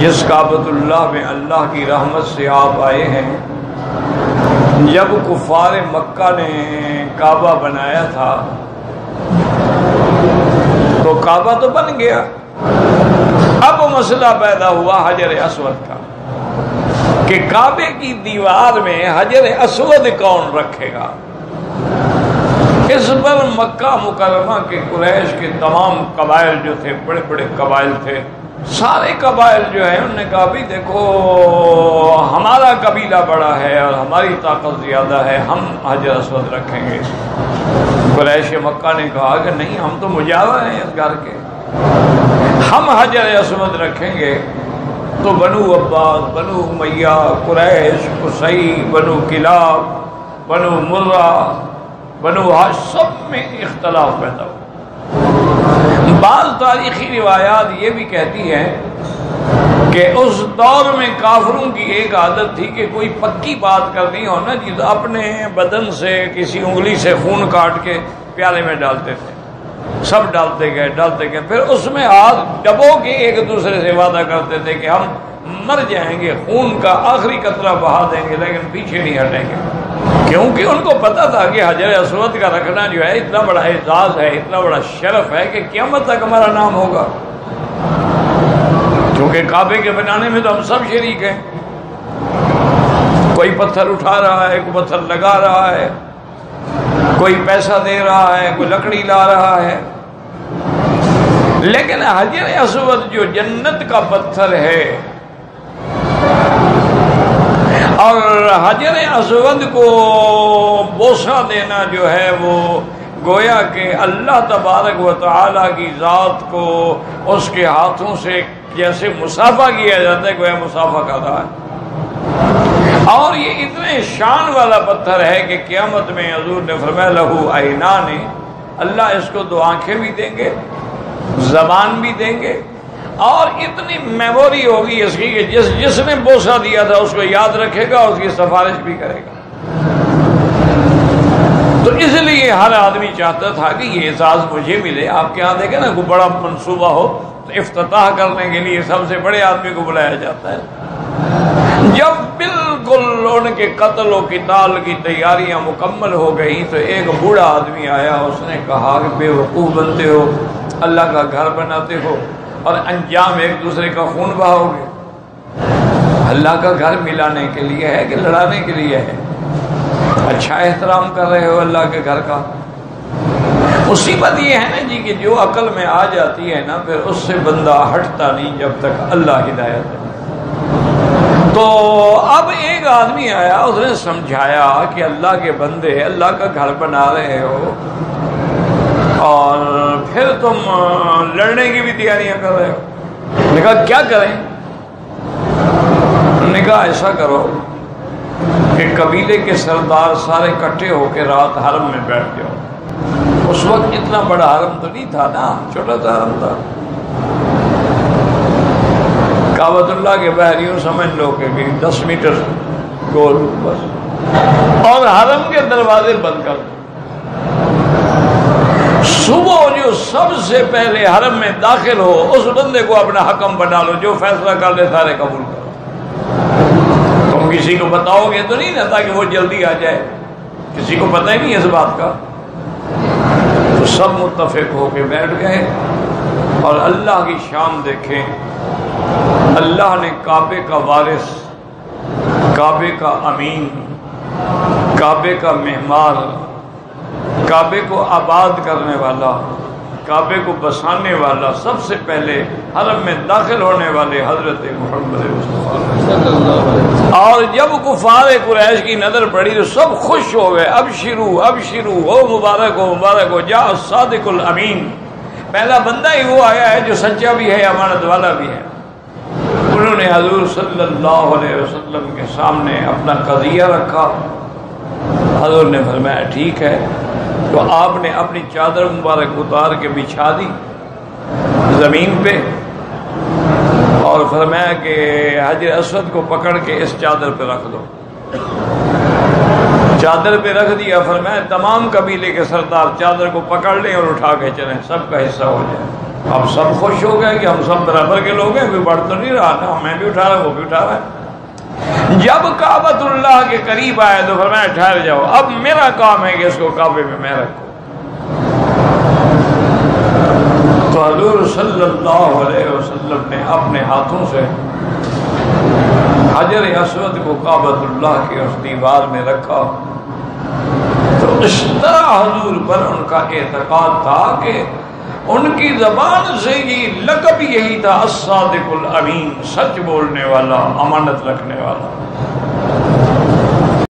جس کعبۃ اللہ میں اللہ کی رحمت سے آپ آئے ہیں، جب کفار مکہ نے کعبہ بنایا تھا تو کعبہ تو بن گیا، اب مسئلہ پیدا ہوا حجر اسود کا کہ کعبے کی دیوار میں حجر اسود کون رکھے گا۔ اس پر مکہ مکرمہ کے قریش کے تمام قبائل جو تھے، بڑے بڑے قبائل تھے، سارے قبائل جو ہیں انہوں نے کہا بھی دیکھو ہمارا قبیلہ بڑا ہے اور ہماری طاقت زیادہ ہے، ہم حجر اسود رکھیں گے۔ قریش مکہ نے کہا کہ نہیں، ہم تو مجاور ہیں اس گھر کے، ہم حجر اسود رکھیں گے۔ تو بنو عباس، بنو امیہ، قریش، قصی، بنو کلاب، بنو مرہ، بنو ہاشم، سب میں اختلاف پیدا ہوا۔ بعض تاریخی روایات یہ بھی کہتی ہیں کہ اس دور میں کافروں کی ایک عادت تھی کہ کوئی پکی بات کرنی ہو نا جی، اپنے بدن سے کسی انگلی سے خون کاٹ کے پیالے میں ڈالتے تھے، سب ڈالتے گئے، پھر اس میں ہاتھ ڈبو کے ایک دوسرے سے وعدہ کرتے تھے کہ ہم مر جائیں گے، خون کا آخری قطرہ بہا دیں گے لیکن پیچھے نہیں ہٹیں گے، کیونکہ ان کو پتا تھا کہ حجر اسود کا رکھنا جو ہے اتنا بڑا اعزاز ہے، اتنا بڑا شرف ہے کہ قیامت تک ہمارا نام ہوگا، کیونکہ کعبے کے بنانے میں تو ہم سب شریک ہیں، کوئی پتھر اٹھا رہا ہے، کوئی پتھر لگا رہا ہے، کوئی پیسہ دے رہا ہے، کوئی لکڑی لا رہا ہے، لیکن حجر اسود جو جنت کا پتھر ہے اور حجر اسود کو بوسہ دینا جو ہے وہ گویا کہ اللہ تبارک و تعالیٰ کی ذات کو اس کے ہاتھوں سے جیسے مصافحہ کیا جاتا ہے، گویا مصافحہ کر رہا ہے۔ اور یہ اتنے شان والا پتھر ہے کہ قیامت میں حضور نے فرمایا لہو عینان، اللہ اس کو دو آنکھیں بھی دیں گے، زبان بھی دیں گے، اور اتنی میموری ہوگی اس کی کہ جس نے بوسہ دیا تھا اس کو یاد رکھے گا، اس کی سفارش بھی کرے گا۔ تو اس لیے ہر آدمی چاہتا تھا کہ یہ اعزاز مجھے ملے۔ آپ کے یہاں دیکھیں نا کوئی بڑا منصوبہ ہو تو افتتاح کرنے کے لیے سب سے بڑے آدمی کو بلایا جاتا ہے۔ جب بالکل ان کے قتل و قتال کی تیاریاں مکمل ہو گئی تو ایک بوڑھا آدمی آیا، اس نے کہا کہ بے وقوف بنتے ہو، اللہ کا گھر بناتے ہو اور انجام ایک دوسرے کا خون بہاؤ گے۔ اللہ کا گھر ملانے کے لیے ہے کہ لڑانے کے لیے ہے؟ اچھا احترام کر رہے ہو اللہ کے گھر کا۔ مصیبت یہ ہے نا جی کہ جو عقل میں آ جاتی ہے نا پھر اس سے بندہ ہٹتا نہیں جب تک اللہ ہدایت ہے۔ تو اب ایک آدمی آیا، اس نے سمجھایا کہ اللہ کے بندے اللہ کا گھر بنا رہے ہو اور پھر تم لڑنے کی بھی تیاریاں کر رہے ہو۔ نے کہا کیا کریں؟ نے کہا ایسا کرو کہ قبیلے کے سردار سارے اکٹھے ہو کے رات حرم میں بیٹھ جاؤ۔ اس وقت اتنا بڑا حرم تو نہیں تھا نا، چھوٹا سا حرم تھا، کعبۃ اللہ کے باہر یوں سمجھ لو کہ 10 میٹر گول بس، اور حرم کے دروازے بند کر دو۔ صبح جو سب سے پہلے حرم میں داخل ہو اس بندے کو اپنا حکم بنا لو، جو فیصلہ کر لے سارے قبول کرو۔ تم کسی کو بتاؤ گے تو نہیں نا تاکہ وہ جلدی آ جائے، کسی کو پتہ ہی نہیں اس بات کا۔ تو سب متفق ہو کے بیٹھ گئے اور اللہ کی شان دیکھیں، اللہ نے کعبے کا وارث، کعبے کا امین، کعبے کا معمار، کعبے کو آباد کرنے والا، کعبے کو بسانے والا، سب سے پہلے حرم میں داخل ہونے والے حضرت محمد مصطفیٰ۔ اور جب کفار قریش کی نظر پڑی تو سب خوش ہو گئے، ابشروا ابشروا، ہو مبارک ہو، جاء الصادق الامین، پہلا بندہ ہی وہ آیا ہے جو سچا بھی ہے، امانت والا بھی ہے۔ انہوں نے حضور صلی اللہ علیہ وسلم کے سامنے اپنا قضیہ رکھا۔ حضور نے فرمایا ٹھیک ہے، تو آپ نے اپنی چادر مبارک اتار کے بچھا دی زمین پہ اور فرمایا کہ حجر اسود کو پکڑ کے اس چادر پہ رکھ دو۔ چادر پہ رکھ دیا، فرمایا تمام قبیلے کے سردار چادر کو پکڑ لیں اور اٹھا کے چلیں، سب کا حصہ ہو جائے۔ اب سب خوش ہو گئے کہ ہم سب برابر کے لوگ ہیں، کوئی بڑھ تو نہیں رہا نا، میں بھی اٹھا رہا وہ بھی اٹھا رہا ہے۔ جب کعبۃ اللہ کے قریب آئے تو فرمایا ٹھہر جاؤ، اب میرا کام ہے کہ اس کو کعبے میں میں رکھوں۔ تو حضور صلی اللہ علیہ وسلم نے اپنے ہاتھوں سے حجر اسود کو کعبۃ اللہ کے اس دیوار میں رکھا۔ تو اس طرح حضور پر ان کا اعتقاد تھا کہ ان کی زبان سے یہ لقب یہی تھا، الصادق الامین، سچ بولنے والا، امانت رکھنے والا۔